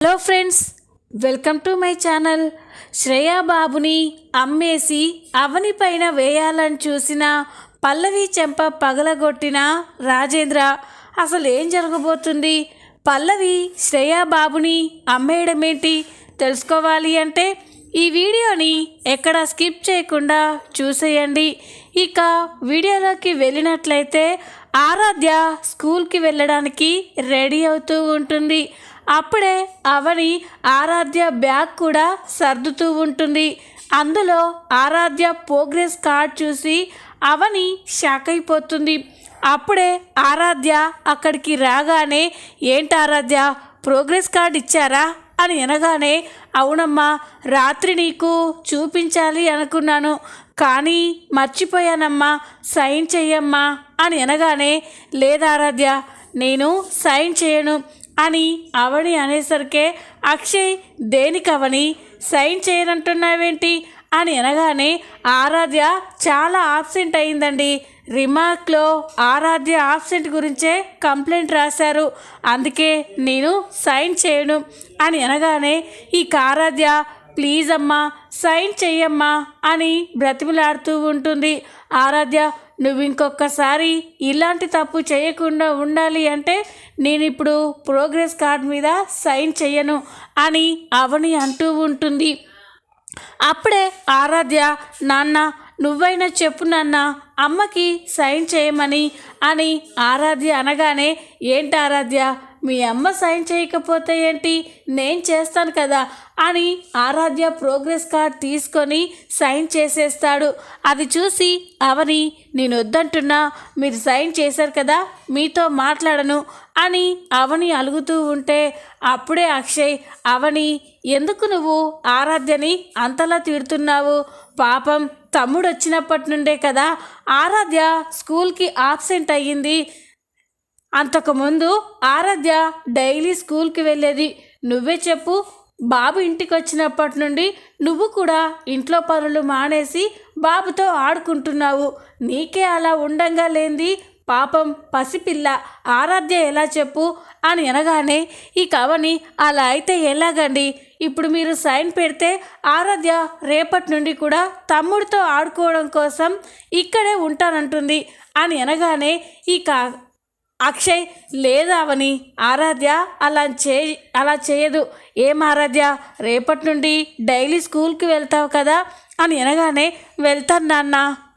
Hello friends, welcome to my channel. Shreya బాబుని అమ్మేసి అవని పైన వేయాలని చూసిన పల్లవి చెంప పగలగొట్టిన రాజేంద్ర. అసలు ఏం జరగబోతుంది? పల్లవి శ్రేయా బాబుని అమ్మేయడం ఏంటి తెలుసుకోవాలి అంటే ఈ వీడియోని ఎక్కడ స్కిప్ చేయకుండా చూసేయండి. ఇక వీడియోలోకి వెళ్ళినట్లయితే ఆరాధ్య స్కూల్కి వెళ్ళడానికి రెడీ అవుతూ ఉంటుంది. అప్పుడే అవని ఆరాధ్య బ్యాగ్ కూడా సర్దుతూ ఉంటుంది. అందులో ఆరాధ్య ప్రోగ్రెస్ కార్డ్ చూసి అవని షాక్ అయిపోతుంది. అప్పుడే ఆరాధ్య అక్కడికి రాగానే, ఏంటి ఆరాధ్య, ప్రోగ్రెస్ కార్డ్ ఇచ్చారా అని అనగానే, అవునమ్మా, రాత్రి నీకు చూపించాలి అనుకున్నాను కానీ మర్చిపోయానమ్మా, సైన్ చెయ్యమ్మా అని అనగానే, లేదా ఆరాధ్య, నేను సైన్ చేయను అని అవని అనేసరికే, అక్షయ్, దేనికి అవని సైన్ చేయనంటున్నావేంటి అని అనగానే, ఆరాధ్య చాలా ఆబ్సెంట్ అయిందండి. రిమార్క్లో ఆరాధ్య ఆబ్సెంట్ గురించే కంప్లైంట్ రాశారు, అందుకే నేను సైన్ చేయను అని అనగానే, ఈ ఆరాధ్య, ప్లీజ్ అమ్మా సైన్ చెయ్యమ్మా అని బ్రతిమలాడుతూ ఉంటుంది. ఆరాధ్య, నువ్వు ఇంకొకసారి ఇలాంటి తప్పు చేయకుండా ఉండాలి అంటే నేను ఇప్పుడు ప్రోగ్రెస్ కార్డ్ మీద సైన్ చెయ్యను అని అవని అంటూ ఉంటుంది. అప్పుడే ఆరాధ్య, నాన్న నువ్వైనా చెప్పు నాన్న, అమ్మకి సైన్ చేయమని అని ఆరాధ్య అనగానే, ఏంటి ఆరాధ్య, మీ అమ్మ సైన్ చేయకపోతే ఏంటి, నేను చేస్తాను కదా అని ఆరాధ్య ప్రోగ్రెస్ కార్డ్ తీసుకొని సైన్ చేసేస్తాడు. అది చూసి అవని, నేను వద్దంటున్నా, మీరు సైన్ చేశారు కదా, మీతో మాట్లాడను అని అవని అలుగుతూ ఉంటే, అప్పుడే అక్షయ్, అవని, ఎందుకు నువ్వు ఆరాధ్యని అంతలా తిడుతున్నావు? పాపం తమ్ముడు వచ్చినప్పటి నుండే కదా ఆరాధ్య స్కూల్కి ఆబ్సెంట్ అయ్యింది. అంతకుముందు ఆరాధ్య డైలీ స్కూల్కి వెళ్ళేది. నువ్వే చెప్పు, బాబు ఇంటికి వచ్చినప్పటి నుండి నువ్వు కూడా ఇంట్లో పనులు మానేసి బాబుతో ఆడుకుంటున్నావు. నీకే అలా ఉండంగా లేంది పాపం పసిపిల్ల ఆరాధ్య ఎలా చెప్పు అని అనగానే, ఈ కవని, అలా అయితే ఎలాగండి, ఇప్పుడు మీరు సైన్ పెడితే ఆరాధ్య రేపటి నుండి కూడా తమ్ముడితో ఆడుకోవడం కోసం ఇక్కడే ఉంటానంటుంది అని అనగానే, ఈ అక్షయ్, లేదావని, ఆరాధ్య అలా చేయదు. ఏం ఆరాధ్య, రేపటి నుండి డైలీ స్కూల్కి వెళ్తావు కదా అని అనగానే, వెళ్తాను నాన్న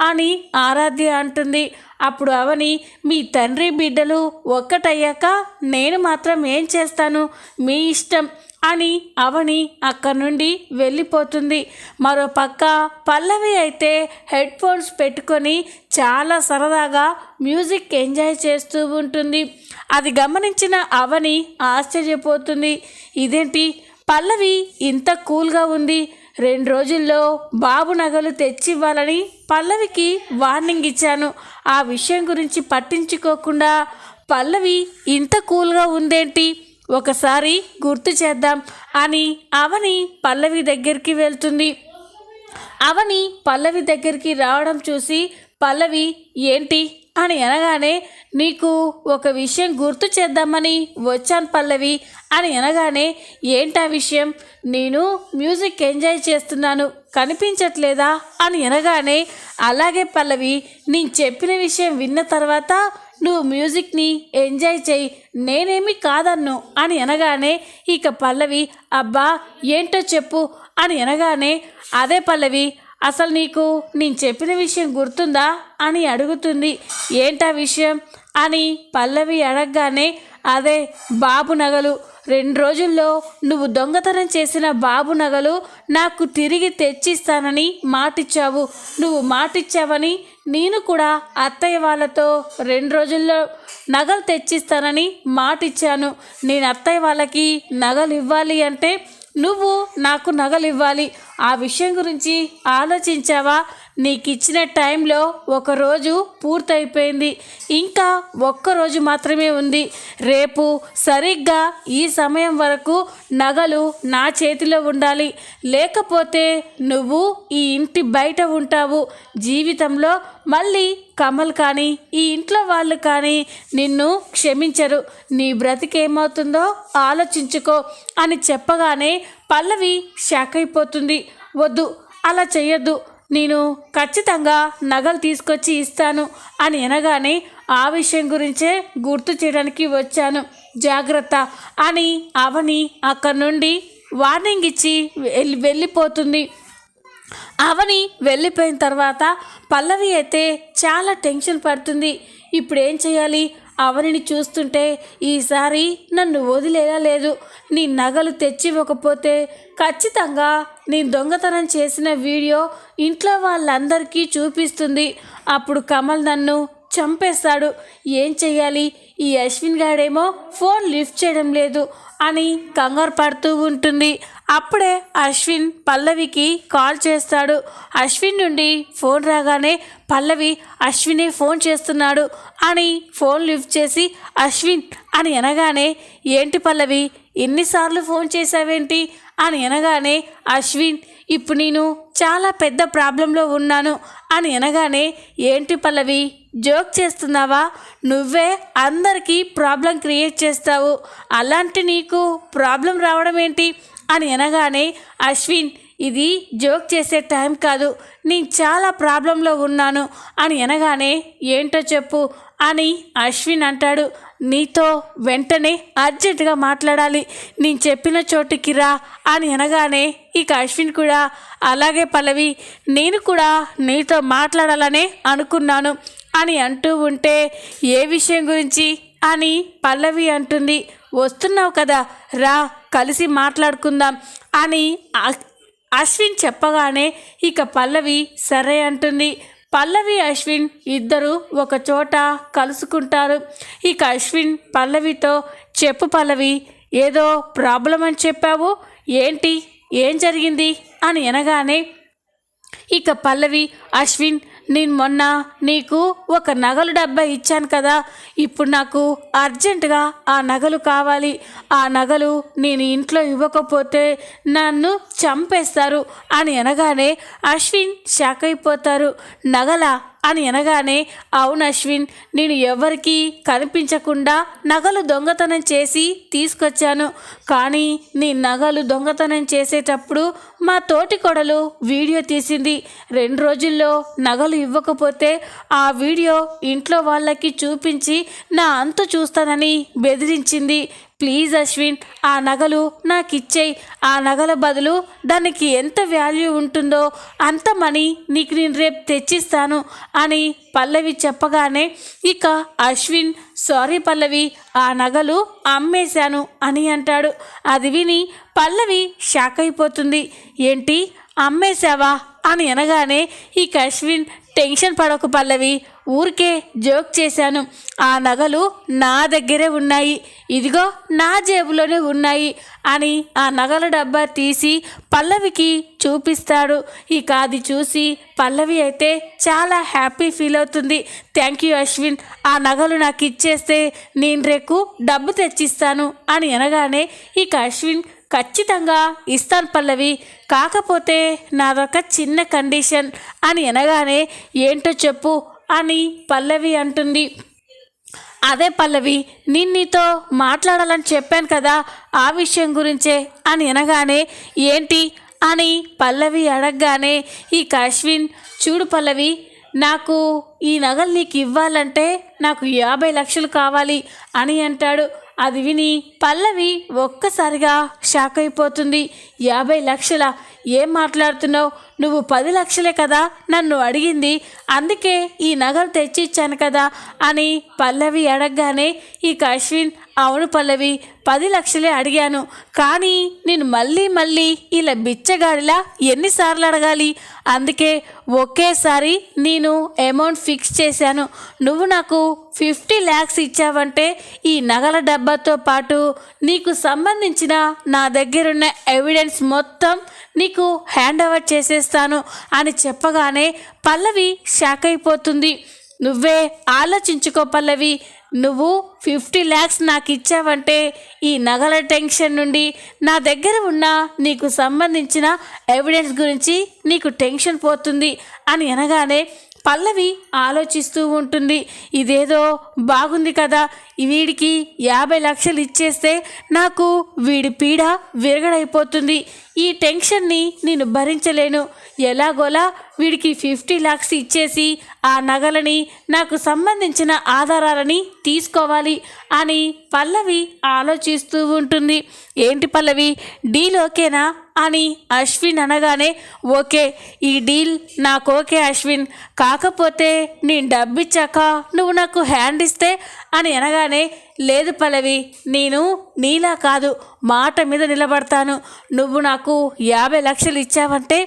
అని ఆరాధ్య అంటుంది. అప్పుడు అవని, మీ తండ్రి బిడ్డలు ఒక్కటయ్యాక నేను మాత్రం ఏం చేస్తాను, మీ ఇష్టం అని అవని అక్కడి నుండి వెళ్ళిపోతుంది. మరో పక్క పల్లవి అయితే హెడ్ ఫోన్స్ పెట్టుకొని చాలా సరదాగా మ్యూజిక్ ఎంజాయ్ చేస్తూ ఉంటుంది. అది గమనించిన అవని ఆశ్చర్యపోతుంది. ఇదేంటి, పల్లవి ఇంత కూల్గా ఉంది, 2 రోజుల్లో బాబు నగలు తెచ్చివ్వాలని పల్లవికి వార్నింగ్ ఇచ్చాను, ఆ విషయం గురించి పట్టించుకోకుండా పల్లవి ఇంత కూల్గా ఉందేంటి, ఒకసారి గుర్తు చేద్దాం అని అవని పల్లవి దగ్గరికి వెళ్తుంది. అవని పల్లవి దగ్గరికి రావడం చూసి పల్లవి, ఏంటి అని అనగానే, నీకు ఒక విషయం గుర్తు చేద్దామని వచ్చాను పల్లవి అని అనగానే, ఏంటా విషయం, నేను మ్యూజిక్ ఎంజాయ్ చేస్తున్నాను, కనిపించట్లేదా అని అనగానే, అలాగే పల్లవి, నేను చెప్పిన విషయం విన్న తర్వాత నువ్వు మ్యూజిక్ని ఎంజాయ్ చేయి, నేనేమి కాదన్ను అని అనగానే, ఇక పల్లవి, అబ్బా ఏంటో చెప్పు అని అనగానే, అదే పల్లవి, అసలు నీకు నేను చెప్పిన విషయం గుర్తుందా అని అడుగుతుంది. ఏంటా విషయం అని పల్లవి అడగగానే, అదే బాబు నగలు, 2 రోజుల్లో నువ్వు దొంగతనం చేసిన బాబు నగలు నాకు తిరిగి తెచ్చిస్తానని మాటిచ్చావు. నువ్వు మాటిచ్చావని నేను కూడా అత్తయ్య వాళ్ళతో 2 రోజుల్లో నగలు తెచ్చిస్తానని మాటిచ్చాను. నేను అత్తయ్య వాళ్ళకి నగలు ఇవ్వాలి అంటే నువ్వు నాకు నగలు ఇవ్వాలి. ఆ విషయం గురించి ఆలోచించావా? నీకు ఇచ్చిన టైంలో ఒకరోజు పూర్తయిపోయింది, ఇంకా ఒక్కరోజు మాత్రమే ఉంది. రేపు సరిగ్గా ఈ సమయం వరకు నగలు నా చేతిలో ఉండాలి, లేకపోతే నువ్వు ఈ ఇంటి బయట ఉంటావు. జీవితంలో మళ్ళీ కమల్ కానీ ఈ ఇంట్లో వాళ్ళు కానీ నిన్ను క్షమించరు. నీ బ్రతికేమవుతుందో ఆలోచించుకో అని చెప్పగానే పల్లవి షాక్ అయిపోతుంది. వద్దు, అలా చెయ్యొద్దు, నేను ఖచ్చితంగా నగలు తీసుకొచ్చి ఇస్తాను అని అనగానే ఆ విషయం గురించే గుర్తు చేయడానికి వచ్చాను, జాగ్రత్త అని అవని అక్కడి నుండి వార్నింగ్ ఇచ్చి వెళ్ళిపోతుంది. అవని వెళ్ళిపోయిన తర్వాత పల్లవి అయితే చాలా టెన్షన్ పడుతుంది. ఇప్పుడు ఏం చేయాలి? అవనిని చూస్తుంటే ఈసారి నన్ను వదిలేలా లేదు. నీ నగలు తెచ్చివ్వకపోతే ఖచ్చితంగా నేను దొంగతనం చేసిన వీడియో ఇంట్లో వాళ్ళందరికీ చూపిస్తుంది. అప్పుడు కమల్ నన్ను చంపేస్తాడు. ఏం చెయ్యాలి? ఈ అశ్విన్ గాడేమో ఫోన్ లిఫ్ట్ చేయడం లేదు అని కంగారు పడుతూ ఉంటుంది. అప్పుడే అశ్విన్ పల్లవికి కాల్ చేస్తాడు. అశ్విన్ నుండి ఫోన్ రాగానే పల్లవి అశ్వినే ఫోన్ చేస్తున్నాడు అని ఫోన్ లిఫ్ట్ చేసి అశ్విన్ అని అనగానే, ఏంటి పల్లవి ఎన్నిసార్లు ఫోన్ చేశావేంటి అని అనగానే, అశ్విన్ ఇప్పుడు నేను చాలా పెద్ద ప్రాబ్లంలో ఉన్నాను అని అనగానే, ఏంటి పల్లవి జోక్ చేస్తున్నావా? నువ్వే అందరికీ ప్రాబ్లం క్రియేట్ చేస్తావు, అలాంటి నీకు ప్రాబ్లం రావడం ఏంటి అని అనగానే, అశ్విన్ ఇది జోక్ చేసే టైం కాదు, నేను చాలా ప్రాబ్లంలో ఉన్నాను అని అనగానే, ఏంటో చెప్పు అని అశ్విన్ అంటాడు. నీతో వెంటనే అర్జెంటుగా మాట్లాడాలి, నేను చెప్పిన చోటుకి రా అని అనగానే ఇక అశ్విన్ కూడా అలాగే పల్లవి, నేను కూడా నీతో మాట్లాడాలనే అనుకున్నాను అని అంటూ ఉంటే, ఏ విషయం గురించి అని పల్లవి అంటుంది. వస్తున్నావు కదా రా కలిసి మాట్లాడుకుందాం అని అశ్విన్ చెప్పగానే ఇక పల్లవి సరే అంటుంది. పల్లవి అశ్విన్ ఇద్దరు ఒక చోట కలుసుకుంటారు. ఇక అశ్విన్ పల్లవితో, చెప్పు పల్లవి ఏదో ప్రాబ్లం అని చెప్పావు, ఏంటి ఏం జరిగింది అని అనగానే ఇక పల్లవి, అశ్విన్ నేను మొన్న నీకు ఒక నగలు డబ్బా ఇచ్చాను కదా, ఇప్పుడు నాకు అర్జెంటుగా ఆ నగలు కావాలి. ఆ నగలు నేను ఇంట్లో ఇవ్వకపోతే నన్ను చంపేస్తారు అని అనగానే అశ్విన్ షాక్ అయిపోతారు. నగలా అని అనగానే, అవును అశ్విన్, నేను ఎవరికీ కనిపించకుండా నగలు దొంగతనం చేసి తీసుకొచ్చాను. కానీ నీ నగలు దొంగతనం చేసేటప్పుడు మా తోటి కోడలు వీడియో తీసింది. 2 రోజుల్లో నగలు ఇవ్వకపోతే ఆ వీడియో ఇంట్లో వాళ్ళకి చూపించి నా అంతు చూస్తానని బెదిరించింది. ప్లీజ్ అశ్విన్ ఆ నగలు నాకు ఇచ్చేయి, ఆ నగల బదులు దానికి ఎంత వాల్యూ ఉంటుందో అంత మనీ నీకు నేను రేపు తెచ్చిస్తాను అని పల్లవి చెప్పగానే ఇక అశ్విన్, సారీ పల్లవి ఆ నగలు అమ్మేశాను అని అంటాడు. అది విని పల్లవి షాక్ అయిపోతుంది. ఏంటి అమ్మేశావా అని అనగానే ఇక అశ్విన్, టెన్షన్ పడకు పల్లవి, ఊరికే జోక్ చేశాను, ఆ నగలు నా దగ్గరే ఉన్నాయి, ఇదిగో నా జేబులోనే ఉన్నాయి అని ఆ నగల డబ్బా తీసి పల్లవికి చూపిస్తాడు. ఇక అది చూసి పల్లవి అయితే చాలా హ్యాపీ ఫీల్ అవుతుంది. థ్యాంక్ యూ అశ్విన్, ఆ నగలు నాకు ఇచ్చేస్తే నేను రేపు డబ్బు తెచ్చిస్తాను అని అనగానే ఇక అశ్విన్, ఖచ్చితంగా ఇస్తాను పల్లవి, కాకపోతే నాదొక చిన్న కండిషన్ అని అనగానే, ఏంటో చెప్పు అని పల్లవి అంటుంది. అదే పల్లవి, నేను నీతో మాట్లాడాలని చెప్పాను కదా ఆ విషయం గురించే అని అనగానే, ఏంటి అని పల్లవి అడగగానే ఇక అశ్విన్, చూడు పల్లవి, నాకు ఈ నగలు నీకు ఇవ్వాలంటే నాకు 50 లక్షలు కావాలి అని అంటాడు. అది విని పల్లవి ఒక్కసారిగా షాక్ అయిపోతుంది. 50 లక్షలా? ఏం మాట్లాడుతున్నావు? నువ్వు 10 లక్షలే కదా నన్ను అడిగింది, అందుకే ఈ నగలు తెచ్చిచ్చాను కదా అని పల్లవి అడగగానే ఇక అశ్విన్, అవును పల్లవి 10 లక్షలే అడిగాను, కానీ నేను మళ్ళీ ఇలా బిచ్చగాడిలా ఎన్నిసార్లు అడగాలి, అందుకే ఒకేసారి నేను అమౌంట్ ఫిక్స్ చేశాను. నువ్వు నాకు 50 lakhs ఇచ్చావంటే ఈ నగల డబ్బాతో పాటు నీకు సంబంధించిన నా దగ్గరున్న ఎవిడెన్స్ మొత్తం నీకు హ్యాండ్ ఓవర్ చేసేస్తాను అని చెప్పగానే పల్లవి షాక్ అయిపోతుంది. నువ్వే ఆలోచించుకో పల్లవి, నువ్వు 50 lakhs నాకు ఇచ్చావంటే ఈ నగల టెన్షన్ నుండి నా దగ్గర ఉన్న నీకు సంబంధించిన ఎవిడెన్స్ గురించి నీకు టెన్షన్ పోతుంది అని అనగానే పల్లవి ఆలోచిస్తూ ఉంటుంది. ఇదేదో బాగుంది కదా, వీడికి 50 లక్షలు ఇచ్చేస్తే నాకు వీడి పీడ విరగడైపోతుంది. ఈ టెన్షన్ని నేను భరించలేను. ఎలాగోలా వీడికి 50 lakhs ఇచ్చేసి ఆ నగలని నాకు సంబంధించిన ఆధారాలని తీసుకోవాలి అని పల్లవి ఆలోచిస్తూ ఉంటుంది. ఏంటి పల్లవి, డీల్ ఓకేనా అని అశ్విన్ అనగానే ఓకే, ఈ డీల్ నాకు ఓకే అశ్విన్, కాకపోతే నేను డబ్బిచ్చాక నువ్వు నాకు హ్యాండ్ ఇస్తే అని అనగానే లేదు పల్లవి, నేను నీలా కాదు, మాట మీద నిలబడతాను. నువ్వు నాకు 50 లక్షలు ఇచ్చావంటే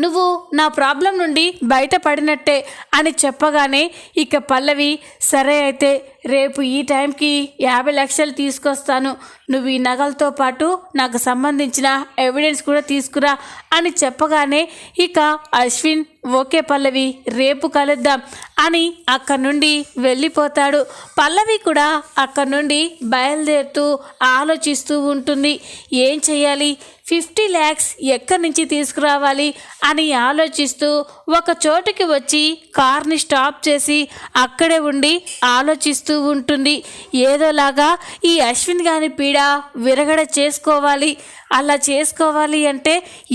నువ్వు నా ప్రాబ్లం నుండి బయటపడినట్టే అని చెప్పగానే ఇక పల్లవి సరే అయితే రేపు ఈ టైంకి 50 లక్షలు తీసుకొస్తాను, నువ్వు ఈ నగలతో పాటు నాకు సంబంధించిన ఎవిడెన్స్ కూడా తీసుకురా అని చెప్పగానే ఇక అశ్విన్ ఓకే పల్లవి రేపు కలుద్దాం అని అక్కడి నుండి వెళ్ళిపోతాడు. పల్లవి కూడా అక్కడి నుండి బయలుదేరుతూ ఆలోచిస్తూ ఉంటుంది. ఏం చేయాలి, 50 lakhs ఎక్కడి నుంచి తీసుకురావాలి అని ఆలోచిస్తూ ఒక చోటుకి వచ్చి కార్ని స్టాప్ చేసి అక్కడే ఉండి ఆలోచిస్తూ ఉంటుంది. ఏదోలాగా ఈ అశ్విన్ గారి పీడ విరగడ చేసుకోవాలి. అలా చేసుకోవాలి అంటే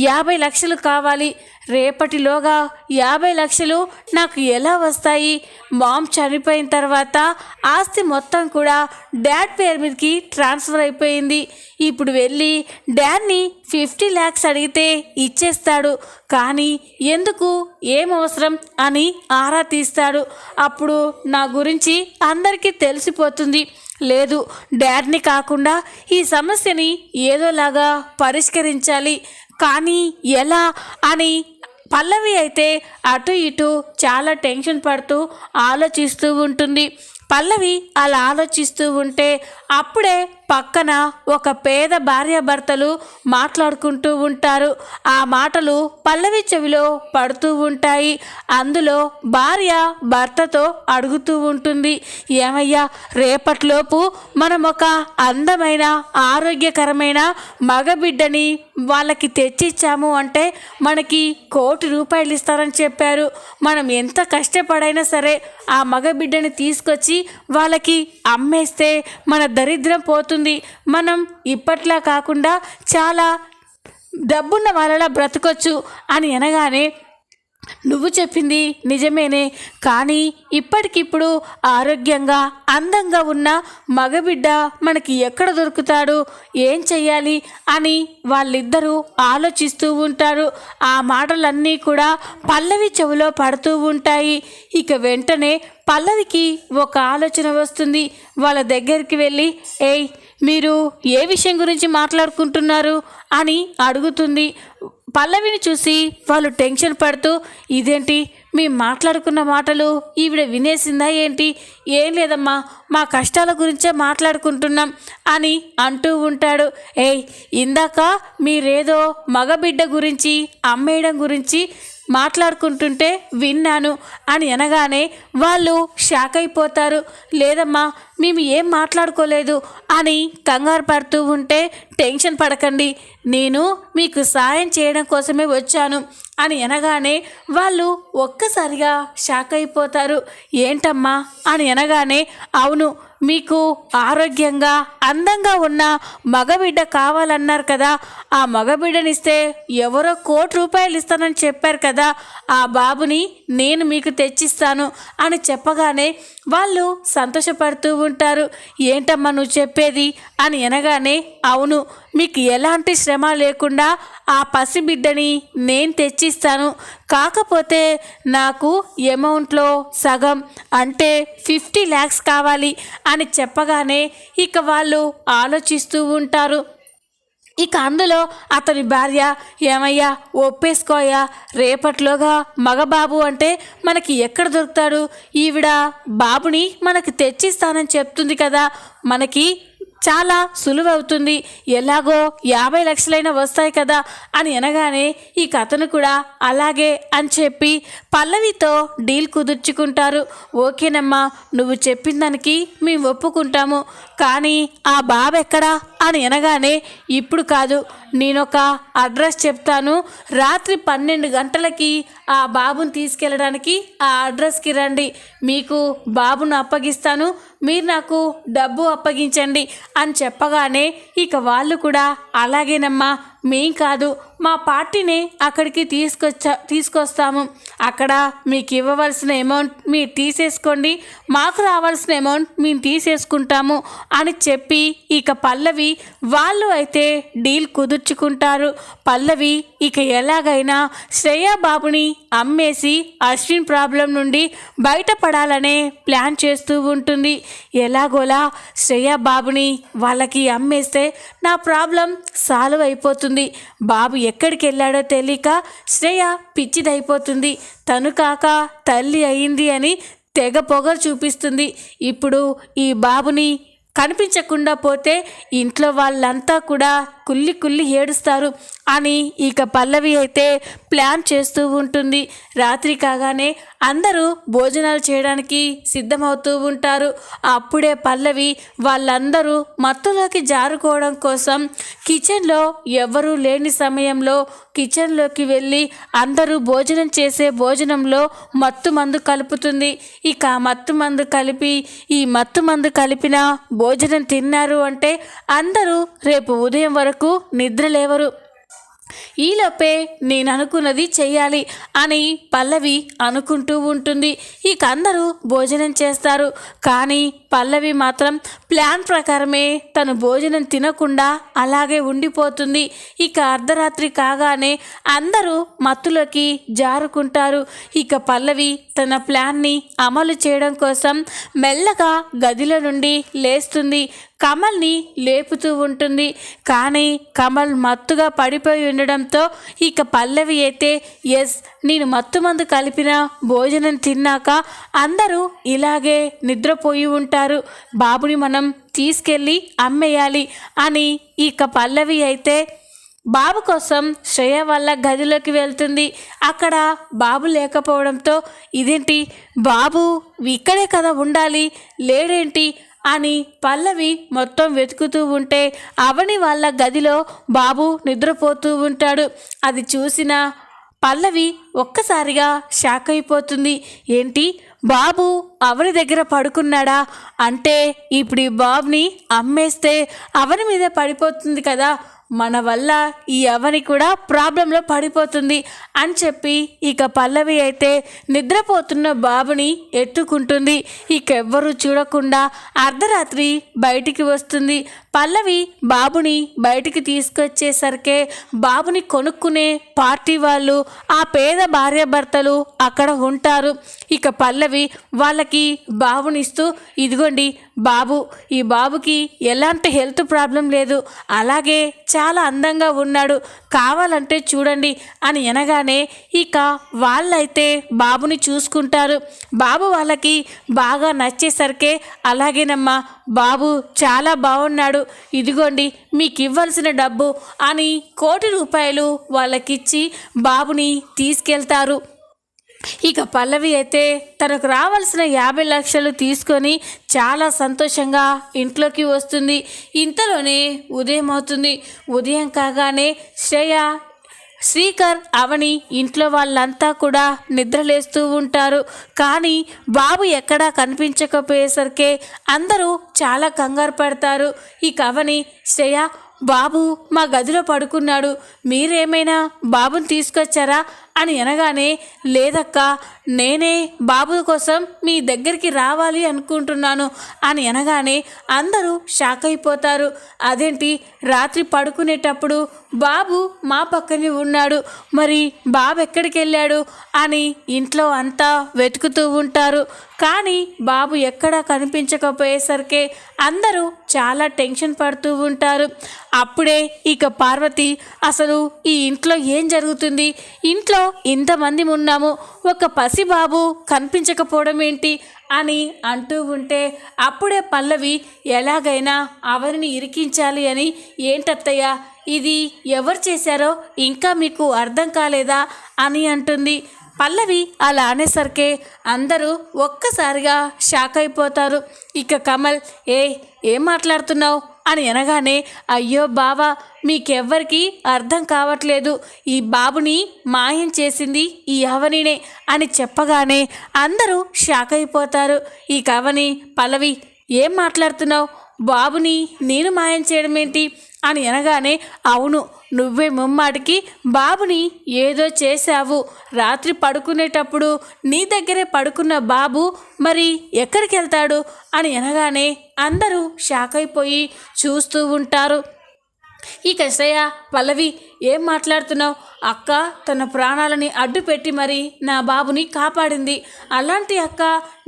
50 లక్షలు కావాలి. రేపటిలోగా 50 లక్షలు నాకు ఎలా వస్తాయి? మామ్ చనిపోయిన తర్వాత ఆస్తి మొత్తం కూడా డాడ్ పేరు మీదకి ట్రాన్స్ఫర్ అయిపోయింది. ఇప్పుడు వెళ్ళి డాడ్ని 50 lakhs అడిగితే ఇచ్చేస్తాడు. కానీ ఎందుకు, ఏం అవసరం అని ఆరా తీస్తాడు. అప్పుడు నా గురించి అందరికీ తెలిసిపోతుంది. లేదు, డాడ్ని కాకుండా ఈ సమస్యని ఏదోలాగా పరిష్కరించాలి. కానీ ఎలా అని పల్లవి అయితే అటు ఇటు చాలా టెన్షన్ పడుతూ ఆలోచిస్తూ ఉంటుంది. పల్లవి అలా ఆలోచిస్తూ ఉంటే అప్పుడే పక్కన ఒక పేద భార్యాభర్తలు మాట్లాడుకుంటూ ఉంటారు. ఆ మాటలు పల్లవి చెవిలో పడుతూ ఉంటాయి. అందులో భార్య భర్తతో అడుగుతూ ఉంటుంది, ఏమయ్యా రేపటిలోపు మనం ఒక అందమైన ఆరోగ్యకరమైన మగబిడ్డని వాళ్ళకి తెచ్చిచ్చాము అంటే మనకి 1 కోటి రూపాయలు ఇస్తారని చెప్పారు. మనం ఎంత కష్టపడైనా సరే ఆ మగబిడ్డని తీసుకొచ్చి వాళ్ళకి అమ్మేస్తే మన దరిద్రం పోతుంది. మనం ఇప్పట్లా కాకుండా చాలా డబ్బున్న వాళ్ళలా బ్రతకొచ్చు అని అనగానే నువ్వు చెప్పింది నిజమేనే, కానీ ఇప్పటికిప్పుడు ఆరోగ్యంగా అందంగా ఉన్న మగబిడ్డ మనకి ఎక్కడ దొరుకుతాడు, ఏం చెయ్యాలి అని వాళ్ళిద్దరూ ఆలోచిస్తూ ఉంటారు. ఆ మాటలన్నీ కూడా పల్లవి చెవిలో పడుతూ ఉంటాయి. ఇక వెంటనే పల్లవికి ఒక ఆలోచన వస్తుంది. వాళ్ళ దగ్గరికి వెళ్ళి ఏయ్ మీరు ఏ విషయం గురించి మాట్లాడుకుంటున్నారు అని అడుగుతుంది. పల్లవిని చూసి వాళ్ళు టెన్షన్ పడుతూ ఇదేంటి మేము మాట్లాడుకున్న మాటలు ఈవిడ వినేసిందా ఏంటి? ఏం లేదమ్మా, మా కష్టాల గురించే మాట్లాడుకుంటున్నాం అని అంటూ ఉంటాడు. ఏయ్ ఇందాక మీరేదో మగబిడ్డ గురించి అమ్మేయడం గురించి మాట్లాడుకుంటుంటే విన్నాను అని అనగానే వాళ్ళు షాక్ అయిపోతారు. లేదమ్మా మేము ఏం మాట్లాడుకోలేదు అని కంగారు పడుతూ ఉంటే టెన్షన్ పడకండి, నేను మీకు సాయం చేయడం కోసమే వచ్చాను అని అనగానే వాళ్ళు ఒక్కసారిగా షాక్ అయిపోతారు. ఏంటమ్మా అని అనగానే అవును, మీకు ఆరోగ్యంగా అందంగా ఉన్న మగబిడ్డ కావాలన్నారు కదా, ఆ మగబిడ్డనిస్తే ఎవరో 1 కోటి రూపాయలు ఇస్తానని చెప్పారు కదా, ఆ బాబుని నేను మీకు తెచ్చిస్తాను అని చెప్పగానే వాళ్ళు సంతోషపడుతూ ఉంటారు. ఏంటమ్మా నువ్వు చెప్పేది అని అనగానే అవును, మీకు ఎలాంటి శ్రమ లేకుండా ఆ పసిబిడ్డని నేను తెచ్చిస్తాను. కాకపోతే నాకు అమౌంట్లో సగం అంటే 50 lakhs కావాలి అని చెప్పగానే ఇక వాళ్ళు ఆలోచిస్తూ ఉంటారు. ఇక అందులో అతని భార్య ఏమయ్యా ఒప్పేసుకోయా, రేపట్లోగా మగబాబు అంటే మనకి ఎక్కడ దొరుకుతాడు, ఈవిడ బాబుని మనకి తెచ్చిస్తానని చెప్తుంది కదా, మనకి చాలా సులువవుతుంది, ఎలాగో 50 లక్షలైనా వస్తాయి కదా అని అనగానే ఈ కథను కూడా అలాగే అని చెప్పి పల్లవితో డీల్ కుదుర్చుకుంటారు. ఓకేనమ్మా, నువ్వు చెప్పిన దానికి మేము ఒప్పుకుంటాము, కానీ ఆ బాబు ఎక్కడా అని అనగానే ఇప్పుడు కాదు, నేనొక అడ్రస్ చెప్తాను, రాత్రి 12 గంటలకి ఆ బాబుని తీసుకెళ్ళడానికి ఆ అడ్రస్కి రండి, మీకు బాబును అప్పగిస్తాను, మీరు నాకు డబ్బు అప్పగించండి అని చెప్పగానే ఇక వాళ్ళు కూడా అలాగేనమ్మా, మేం కాదు మా పార్టీని అక్కడికి తీసుకొస్తాము, అక్కడ మీకు ఇవ్వవలసిన అమౌంట్ మీరు తీసేసుకోండి, మాకు రావాల్సిన అమౌంట్ మేము తీసేసుకుంటాము అని చెప్పి ఇక పల్లవి వాళ్ళు అయితే డీల్ కుదుర్చుకుంటారు. పల్లవి ఇక ఎలాగైనా శ్రేయా బాబుని అమ్మేసి అశ్విన్ ప్రాబ్లం నుండి బయటపడాలనే ప్లాన్ చేస్తూ ఉంటుంది. ఎలాగోలా శ్రేయా బాబుని వాళ్ళకి అమ్మేస్తే నా ప్రాబ్లం సాల్వ్ అయిపోతుంది, బాబు ఎక్కడికి వెళ్ళాడో తెలియక శ్రేయ పిచ్చిదైపోతుంది, తను కాక తల్లి అయింది అని తెగ పొగరు చూపిస్తుంది. ఇప్పుడు ఈ బాబుని కనిపించకుండా పోతే ఇంట్లో వాళ్ళంతా కూడా కుల్లి కుల్లి ఏడుస్తారు అని ఇక పల్లవి అయితే ప్లాన్ చేస్తూ ఉంటుంది. రాత్రి కాగానే అందరూ భోజనాలు చేయడానికి సిద్ధమవుతూ ఉంటారు. అప్పుడే పల్లవి వాళ్ళందరూ మత్తులోకి జారుకోవడం కోసం కిచెన్లో ఎవరూ లేని సమయంలో కిచెన్లోకి వెళ్ళి అందరూ భోజనం చేసే భోజనంలో మత్తు మందు కలుపుతుంది. ఇక మత్తు మందు కలిపి ఈ మత్తు మందు కలిపిన భోజనం తిన్నారు అంటే అందరూ రేపు ఉదయం వరకు నిద్రలేవరు. ఈలోపే నేను అనుకున్నది చెయ్యాలి అని పల్లవి అనుకుంటూ ఉంటుంది. ఇక అందరూ భోజనం చేస్తారు, కానీ పల్లవి మాత్రం ప్లాన్ ప్రకారమే తను భోజనం తినకుండా అలాగే ఉండిపోతుంది. ఇక అర్ధరాత్రి కాగానే అందరూ మత్తులోకి జారుకుంటారు. ఇక పల్లవి తన ప్లాన్ని అమలు చేయడం కోసం మెల్లగా గదిలో నుండి లేస్తుంది. కమల్ని లేపుతూ ఉంటుంది, కానీ కమల్ మత్తుగా పడిపోయి ఉండడంతో ఇక పల్లవి అయితే ఎస్, నేను మత్తు మందు కలిపిన భోజనం తిన్నాక అందరూ ఇలాగే నిద్రపోయి ఉంటారు, బాబుని మనం తీసుకెళ్ళి అమ్మేయాలి అని ఇక పల్లవి అయితే బాబు కోసం శ్రేయ వాళ్ళ గదిలోకి వెళ్తుంది. అక్కడ బాబు లేకపోవడంతో ఇదేంటి, బాబు ఇక్కడే కదా ఉండాలి, లేడేంటి అని పల్లవి మొత్తం వెతుకుతూ ఉంటే అవని వాళ్ళ గదిలో బాబు నిద్రపోతూ ఉంటాడు. అది చూసిన పల్లవి ఒక్కసారిగా షాక్ అయిపోతుంది. ఏంటి, బాబు అవని దగ్గర పడుకున్నాడా? అంటే ఇప్పుడు ఈ బాబుని అమ్మేస్తే అవని మీద పడిపోతుంది కదా, మన వల్ల ఈ అవని కూడా ప్రాబ్లంలో పడిపోతుంది అని చెప్పి ఇక పల్లవి అయితే నిద్రపోతున్న బాబుని ఎత్తుకుంటుంది. ఇక ఎవ్వరూ చూడకుండా అర్ధరాత్రి బయటికి వస్తుంది. పల్లవి బాబుని బయటికి తీసుకొచ్చేసరికే బాబుని కొనుక్కునే పార్టీ వాళ్ళు, ఆ పేద భార్యాభర్తలు అక్కడ ఉంటారు. ఇక పల్లవి వాళ్ళకి బాబునిస్తూ, ఇదిగోండి బాబు, ఈ బాబుకి ఎలాంటి హెల్త్ ప్రాబ్లం లేదు, అలాగే చాలా అందంగా ఉన్నాడు, కావాలంటే చూడండి అని అనగానే ఇక వాళ్ళైతే బాబుని చూసుకుంటారు. బాబు వాళ్ళకి బాగా నచ్చేసరికే అలాగేనమ్మా, బాబు చాలా బాగున్నాడు, ఇదిగోండి మీకు ఇవ్వాల్సిన డబ్బు అని 1 కోటి రూపాయలు వాళ్ళకిచ్చి బాబుని తీసుకెళ్తారు. ఇక పల్లవి అయితే తనకు రావాల్సిన 50 లక్షలు తీసుకొని చాలా సంతోషంగా ఇంట్లోకి వస్తుంది. ఇంతలోనే ఉదయం అవుతుంది. ఉదయం కాగానే శ్రేయ, శ్రీకర్, అవని ఇంట్లో వాళ్ళంతా కూడా నిద్రలేస్తూ ఉంటారు. కానీ బాబు ఎక్కడా కనిపించకపోయేసరికి అందరూ చాలా కంగారు పడతారు. ఇక అవని, శ్రేయ, బాబు మా గదిలో పడుకున్నాడు, మీరేమైనా బాబుని తీసుకొచ్చారా అని అనగానే, లేదక్క, నేనే బాబు కోసం మీ దగ్గరికి రావాలి అనుకుంటున్నాను అని అనగానే అందరూ షాక్ అయిపోతారు. అదేంటి, రాత్రి పడుకునేటప్పుడు బాబు మా పక్కనే ఉన్నాడు, మరి బాబు ఎక్కడికి వెళ్ళాడు అని ఇంట్లో అంతా వెతుకుతూ ఉంటారు. కానీ బాబు ఎక్కడా కనిపించకపోయేసరికి అందరూ చాలా టెన్షన్ పడుతూ ఉంటారు. అప్పుడే ఇక పార్వతి అసలు ఈ ఇంట్లో ఏం జరుగుతుంది, ఇంట్లో ఇంతమంది ఉన్నాము, ఒక పసిబాబు కనిపించకపోవడం ఏంటి అని అంటూ ఉంటే అప్పుడే పల్లవి ఎలాగైనా అవనిని ఇరికించాలి అని, ఏంటత్తయ్య ఇది ఎవరు చేశారో ఇంకా మీకు అర్థం కాలేదా అని అంటుంది. పల్లవి అలా అనేసరికి అందరూ ఒక్కసారిగా షాక్ అయిపోతారు. ఇక కమల్ ఏం మాట్లాడుతున్నావు అని అనగానే, అయ్యో బావా మీకెవ్వరికి అర్థం కావట్లేదు, ఈ బాబుని మాయం చేసింది ఈ అవనినే అని చెప్పగానే అందరూ షాక్ అయిపోతారు. ఈ అవని పల్లవి ఏం మాట్లాడుతున్నావు, బాబుని నేను మాయం చేయడం ఏంటి అని అనగానే, అవును నువ్వే ముమ్మాటికి బాబుని ఏదో చేశావు, రాత్రి పడుకునేటప్పుడు నీ దగ్గరే పడుకున్న బాబు మరి ఎక్కడికి వెళ్తాడు అని అనగానే అందరూ షాక్ అయిపోయి చూస్తూ ఉంటారు. ఇక శ్రేయ పల్లవి ఏం మాట్లాడుతున్నావు, అక్క తన ప్రాణాలని అడ్డు పెట్టి మరి నా బాబుని కాపాడింది, అలాంటి అక్క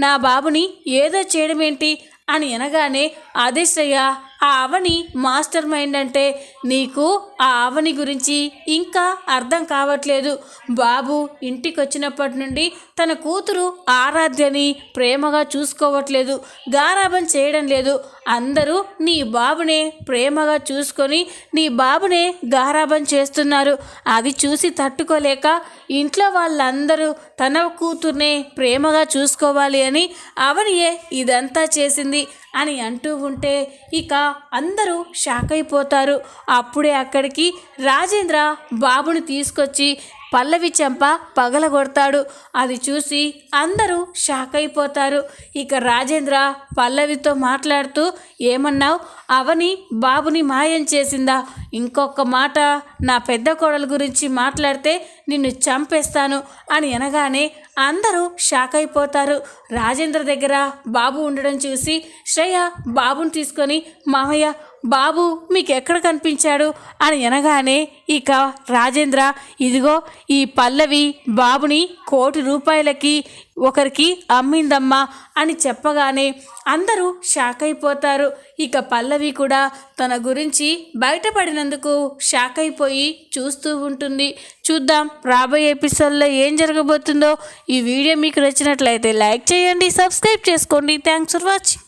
నా బాబుని ఏదో చేయడం ఏంటి అని అనగానే, అదే శ్రేయ ఆ అవని మాస్టర్ మైండ్ అంటే నీకు ఆ అవని గురించి ఇంకా అర్థం కావట్లేదు. బాబు ఇంటికి వచ్చినప్పటి నుండి తన కూతురు ఆరాధ్యని ప్రేమగా చూసుకోవట్లేదు, గారాబం చేయడం లేదు. అందరూ నీ బాబునే ప్రేమగా చూసుకొని నీ బాబునే గారాబం చేస్తున్నారు. అది చూసి తట్టుకోలేక ఇంట్లో వాళ్ళందరూ తన కూతుర్నే ప్రేమగా చూసుకోవాలి అని అవనియే ఇదంతా చేసింది అని అంటూ ఉంటే ఇక అందరూ షాక్ అయిపోతారు. అప్పుడే అక్కడికి రాజేంద్ర బాబుని తీసుకొచ్చి పల్లవి చెంప పగలగొడతాడు. అది చూసి అందరూ షాక్ అయిపోతారు. ఇక రాజేంద్ర పల్లవితో మాట్లాడుతూ, ఏమన్నావు, అవని బాబుని మాయం చేసిందా, ఇంకొక మాట నా పెద్ద కోడలు గురించి మాట్లాడితే నిన్ను చంపేస్తాను అని అనగానే అందరూ షాక్ అయిపోతారు. రాజేంద్ర దగ్గర బాబు ఉండడం చూసి శ్రేయ బాబుని తీసుకొని, మామయ్య బాబు మీకు ఎక్కడ కనిపించాడు అని అనగానే ఇక రాజేంద్ర, ఇదిగో ఈ పల్లవి బాబుని ₹1,00,00,000 ఒకరికి అమ్మిందమ్మా అని చెప్పగానే అందరూ షాక్ అయిపోతారు. ఇక పల్లవి కూడా తన గురించి బయటపడినందుకు షాక్ అయిపోయి చూస్తూ ఉంటుంది. చూద్దాం రాబోయే ఎపిసోడ్లో ఏం జరగబోతుందో. ఈ వీడియో మీకు నచ్చినట్లయితే లైక్ చేయండి, సబ్స్క్రైబ్ చేసుకోండి. Thanks for watching.